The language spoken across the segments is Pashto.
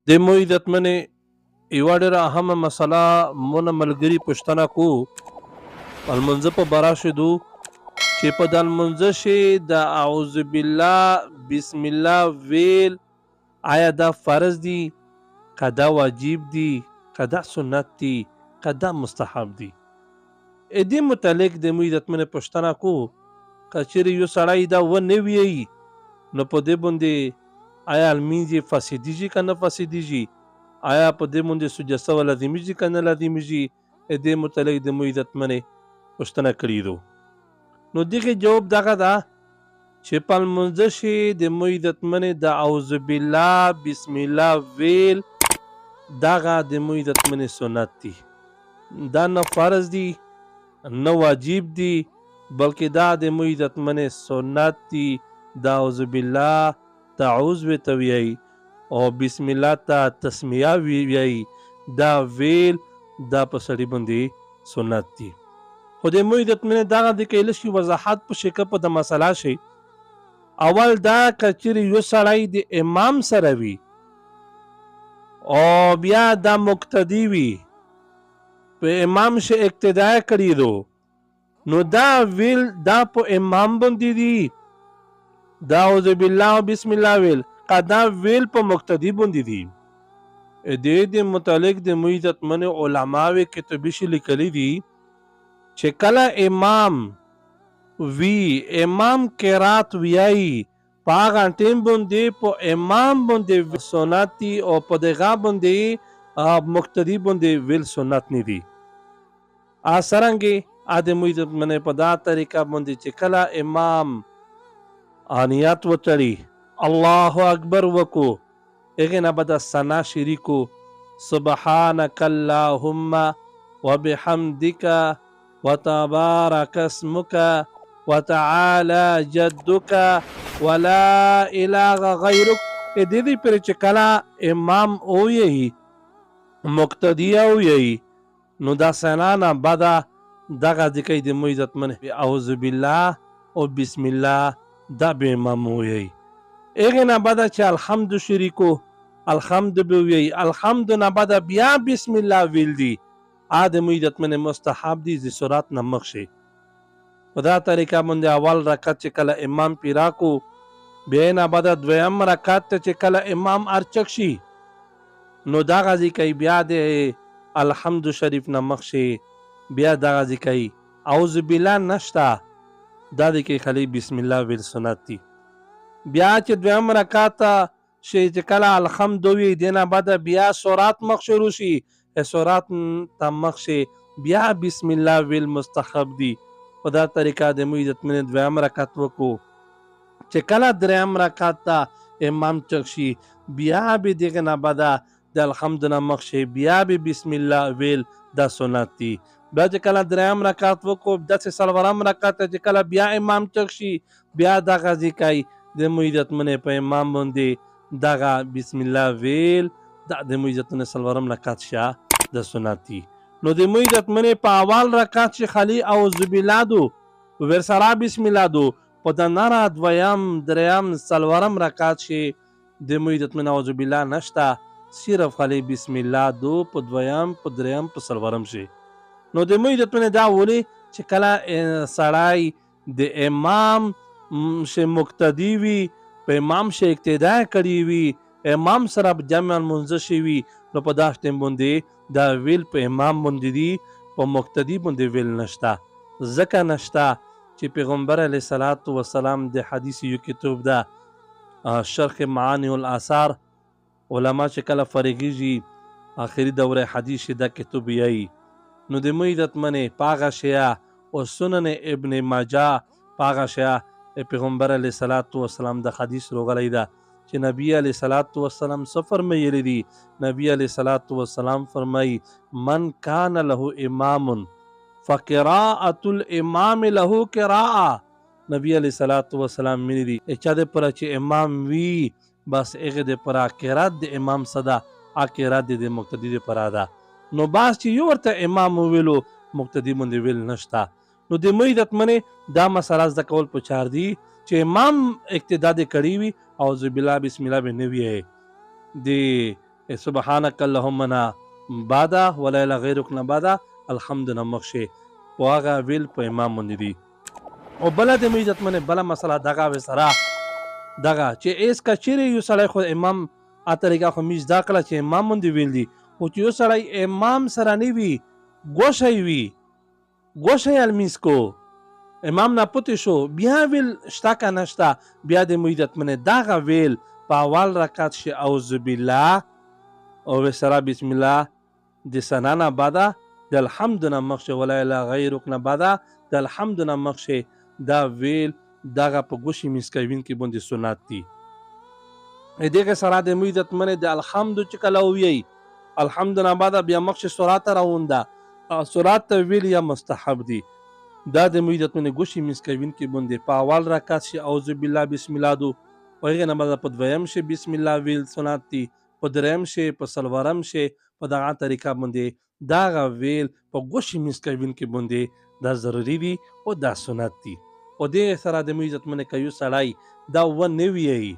د مو عزتمنې یوه ډېره اهمه مسله مونه ملګري پوښتنه کو المنځه په باره شدو چې په د المنځه شي د اعوذ بالله بسم الله ویل آیا دا فرض دي که دا واجب دي که دا سنت دي که دا مستحب دي دې متعلق د مو عزتمنې پوښتنه کو که چیرې یو سړی دا ونه ویایي نو په دې باندې آیا لمونځ یې فاسدیږي که نه فاسدیږي آیا په دې باندې سجده سوه لازمیږي که نه لازمیږي دې متعلق د مو عزتمنې پوښتنه کړې ده نو دغې جواب دغه ده چې په لمونځه شي د مو عزتمنې د اعوذ بالله بسم الله ویل دغه د مو عزتمنې سنت دي دا نه فرض دي نه واجب دي بلکې دا د مو عزتمنې سنت دي د اعوذ بالله تعوذ ورته وایي او بسم الله ته تسمیه وایي دا ویل دا په سړي باندې سنت دي خو د مو عزتمنې دغه د کیله شي وضاحت په شکه په د مسله شي اول دا که چیرې یو سړی د امام سره وي او بیا دا مقتدي وي په امام شي اقتدا کړي دو نو دا ویل دا په امام باندې دي دا اعوذ بالله بسم الله ویل دا ویل په مقتدي باندې دي د متعلق د مو عزتمنې علماوې کتابي شي لیکلي دي چې کله امام وی امام قرات ویایي په هغه ټیم باندې په امام باندې سنت دي او په دغه باندې مقتدي باندې ویل سنت نه دي څرنګې د مو عزتمنې په دا طریقه باندې چې کله امام نیت وتړي الله اکبر وکو هغې نه به د ثنا شریکو سبحانک اللهم وبحمدک وتبارك اسمك وتعالى جدك ولا اله غيرك دې پر چې کله امام اویي مقتدی اویي نو دا سنانا بدا دغه ذکر د مو عزتمنې اعوذ بالله او بسم الله دا به امام اویي هغې نه بدا چې الحمد شریکو الحمد به ویي الحمد نه بدا بیا بسم الله ویل دي د مو عزتمنې مستحب دي د سورات نه مخکې په دا طریقه باندې اول رکعت چې کله امام پیرا کو بیا نه بعد دویم رکعت ته چې کله امام ارچک شي نو دغه ذکر بیا د الحمد شریف نه مخکې بیا دغه ذکر اعوذ بالله نشته دا د کې خلی بسم الله ویل سنت دي بیا چې دویم رکعت شي چې کله الحمد وی دینه بعد بیا سورات مخکې شي سورات تمخ شي بیا بسم الله ویل مستحب دي په دا طریقه د مو عزتمنې دویم رکعت وکړو چې کله دریم رکعت ته امام چک شي بیا به دغه نه بعد د الحمد نه مخ شي بیا به بسم الله ویل دا سنت دي بیا چې کله دریم رکعت وکړو داسې څلورم رکعت ته چې کله بیا امام چک شي بیا دغه ذکر د مو عزتمنې په امام باندې دغه بسم الله ویل دا د مو عزتمنې څلورم رکعت شه د سنت دي نو د مو عزتمنې په اول رکعت چې خالي اعوذ بالله دو ورسره بسم الله دو په د نره دویم دریم څلورم رکعت چې د مو عزتمنې اعوذ بالله نشته صرف خالي بسم الله دو په دویم په دریم په څلورم شي نو د مو عزتمنې دا ولي چې کله سړی د امام شه مقتدي وي په امام شه اقتدا کړي وي امام سره جمع منځ شي نو په دا ټیم باندې دا ویل په امام باندې دي په مقتدي باندې ویل نشته ځکه نشته چې پیغمبر علیه الصلاۃ والسلام د حدیث یو کتاب ده شرح معانی الاثار علما چې کله فارغیږي آخري دوره حدیث دا کتاب یې نو د مو عزتمنې پاغه شیا او سنن ابن ماجه پاغه شیا پیغمبر علیه الصلاۃ والسلام د حدیث روغلی ده چې نبی علیہ الصلوۃ والسلام سفر میں یہ دی نبی علیہ الصلوۃ والسلام فرمائی من کان له امام فقراءۃ الامام له قراءه نبی علیہ الصلوۃ والسلام میں دی اچھا دے پر چې امام وی بس هغه دې پر قرات د امام صدا قرات د مقتدی دې پر ادا نو باس چې یو ورته امام ویلو مقتدی مونږ ویل نشتا نو د مو عزتمنې دا مسله ز کول پچار دی چې امام اقتدا دې کړی وي اعوذ بالله بسم الله به نه وی دی سبحانك اللهم نه بادا ولا اله غیرک نه بادا الحمد نه مخشه په هغه ویل په امام باندې دي. او بله د مې عزتمنې بله مسله دغه وې سره دغه چې ایس که چیرې یو سړی خو امام طریقه خو مې زده کړه چې امام باندې ویل دي، خو چې یو سړی امام سره نه وي ګوښه یې وي ګوښه یې المینځ کو امام نه پوتې شو بیا ویل شته که نشته بیا د مې عزتمنې دغه ویل په اول رکعت شي اعوذ بالله او سره بسم الله د ثنا نه بعده د الحمد نه مخشه ولا اله غیرک نه بعده د الحمد نه مخشه دا ویل دغه په ګوشي مسکوینکي باندې سنت دي. دغه سره د مې عزتمنې د الحمد چې کله ووایي الحمد نه بعده بیا مخشه سورات راونده سورات ته ویل یا مستحب دي. دا د مې عزتمنې ګوشي مسکوینکي باندې په اول رکعت شي اعوذ بالله بسم الله دو په هغې نه بعده په دویم شي بسم الله ویل سنت دي، په دریم شي په څلورم شي په دغه طریقه باندې دغه ویل په ګوشي مسکوینکي باندې دا ضروري دي او دا سنت دي. او دې سره د مې عزتمنې که یو سړی دا ونه ویایي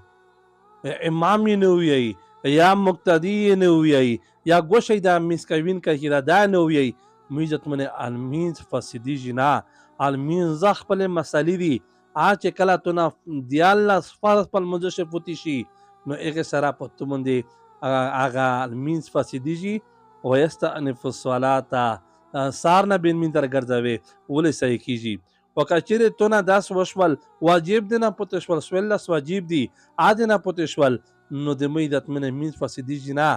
امام یې نه ویایي یا مقتدي یې نه ویایي یا ګوښه دا مسکوینکی چې دا نه ویایي مې عزتمنې المینځ فاسدېږي نه. المینځه خپلې مسلې دي هغه چې کله تو نه دیارلس فرض په لمونځه شي فوتې شي نو هغې سره په تو باندې هغه المینځ فاسدېږي ویستأنف الصلاة سار نه بین مین در ګرځوي ولې صحیح کېږي. و که چیرې تو نه داس وشول واجب دی نه پوتې شول څوارلس واجب دي هغه دې نه پوتې شول نو د مې عزتمنې مینځ فاسدېږي نه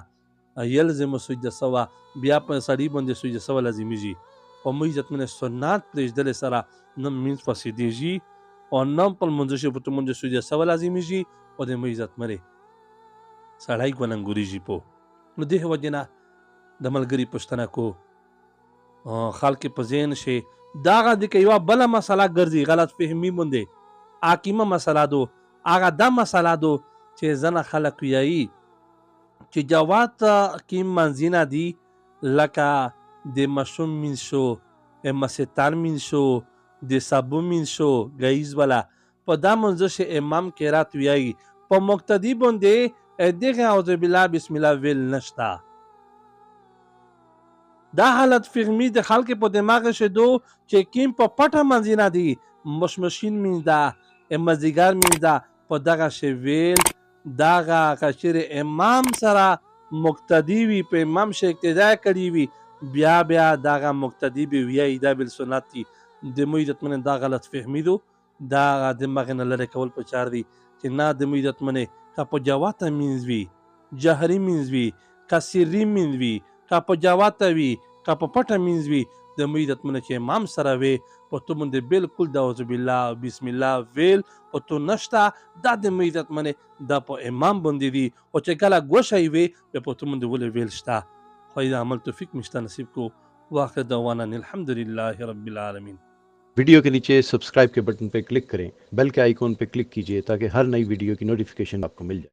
یلزم سجده سوا بیا په سړي باندې سجده سوا لازمیږي. په مې عزتمنې سنت پرېږدلې سره نه مینځ فاسدېږي او نه په لمونځه شي په تو باندې سجده سوا لازمیږي او د مې عزتمنې سړی ګوننګورېږي پو. نو دې وجې نه د ملګري پوښتنه کو خلک په ذهن شي دغه د که یوه بله مسله ګرځي غلط فهمي باندې حاکمه مسله دو هغه دا مسله دو چې ځنه خلک ویایي چې جوات کې منځونه دي لکه د مشروم مینځ شو مستر مینځ شو د سبو مینځ شو ګهیځ والا په دا منځه شي امام قرات ویایي په مقتدي باندې دغه اعوذ بالله بسم الله ویل نشته. دا حالت فهمي د خلکو په دماغ شدو چې کیم په پټه منځونه دي مشمشین مینځه مازدیګر مینځه په دغه شی ویل دغه که چیرې امام سره مقتدي وي په امام شي اقتدا کړي وي بیا دغه مقتدي به ویایي دا بل سنت دي. د مې عزتمنې دا غلط فهمي دو دا دماغ نه لرې کول پکار دي چې نه د مې عزتمنې که په جواته مینځ وي جهري مینځ وي که سري مینځ وي که په جواته وي که په پټه مینځ وي د مې عزتمنې چې امام سره وي په تو باندې بالکل د اعوذ بالله بسم الله ویل په تو نشته دا د مې عزتمنې دا په امام باندې دي او چې کله ګوښه یې وي بیا په تو باندې ولې ویل شته. خدای د عمل توفیق مشته نصیب کو. واخر دعوانا الحمدللہ رب العالمین. वीडियो के नीचे सब्सक्राइब के बटन पर क्लिक करें, बेल के आइकॉन पर क्लिक कीजिए ताकि हर नई वीडियो की नोटिफिकेशन आपको मिल जाए.